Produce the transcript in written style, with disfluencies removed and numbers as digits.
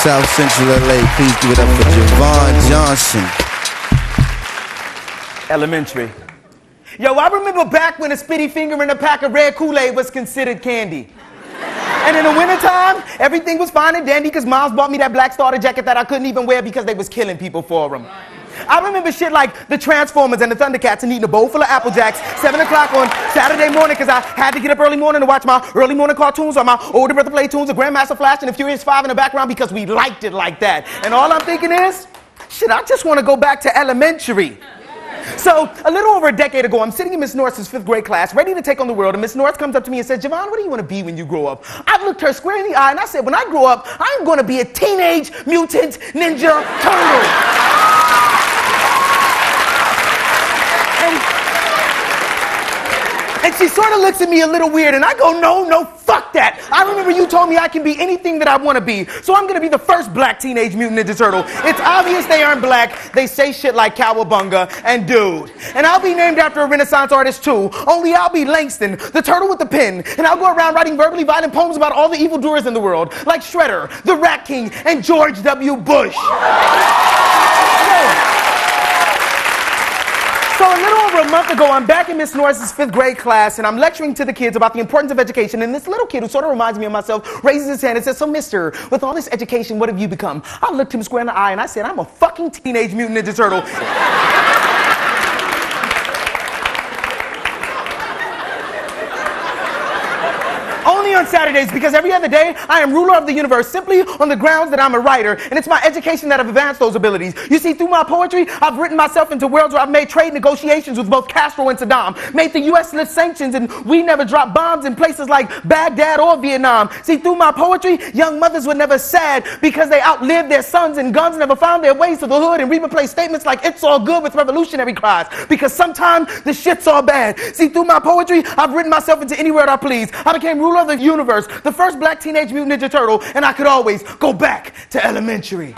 South Central LA, please give it up for Javon Johnson. Elementary. Yo, I remember back when a spitty finger and a pack of red Kool-Aid was considered candy. And in the wintertime, everything was fine and dandy because Miles bought me that black starter jacket that I couldn't even wear because they was killing people for them. I remember shit like the Transformers and the Thundercats and eating a bowl full of Apple Jacks 7 o'clock on Saturday morning because I had to get up early morning to watch my early morning cartoons or my older brother play tunes of Grandmaster Flash and the Furious 5 in the background because we liked it like that. And all I'm thinking is, shit, I just want to go back to elementary. So, a little over a decade ago, I'm sitting in Miss Norris's 5th grade class, ready to take on the world, and Miss Norris comes up to me and says, Javon, what do you want to be when you grow up? I looked her square in the eye, and I said, when I grow up, I'm going to be a Teenage Mutant Ninja Turtle. And she sort of looks at me a little weird, and I go, no, fuck that. I remember you told me I can be anything that I want to be, so I'm going to be the first black Teenage Mutant Ninja Turtle. It's obvious they aren't black. They say shit like cowabunga and dude. And I'll be named after a Renaissance artist, too, only I'll be Langston, the turtle with the pen, and I'll go around writing verbally violent poems about all the evildoers in the world, like Shredder, the Rat King, and George W. Bush. So a little over a month ago, I'm back in Miss Norris's 5th grade class, and I'm lecturing to the kids about the importance of education, and this little kid who sort of reminds me of myself raises his hand and says, so mister, with all this education, what have you become? I looked him square in the eye, and I said, I'm a fucking Teenage Mutant Ninja Turtle. Only on Saturdays, because every other day I am ruler of the universe simply on the grounds that I'm a writer, and it's my education that have advanced those abilities. You see, through my poetry, I've written myself into worlds where I've made trade negotiations with both Castro and Saddam, made the U.S. lift sanctions, and we never dropped bombs in places like Baghdad or Vietnam. See, through my poetry, young mothers were never sad because they outlived their sons, and guns never found their ways to the hood, and we replaced statements like it's all good with revolutionary cries, because sometimes the shit's all bad. See, through my poetry, I've written myself into any world I please. I became ruler of the universe, the first black Teenage Mutant Ninja Turtle, and I could always go back to elementary.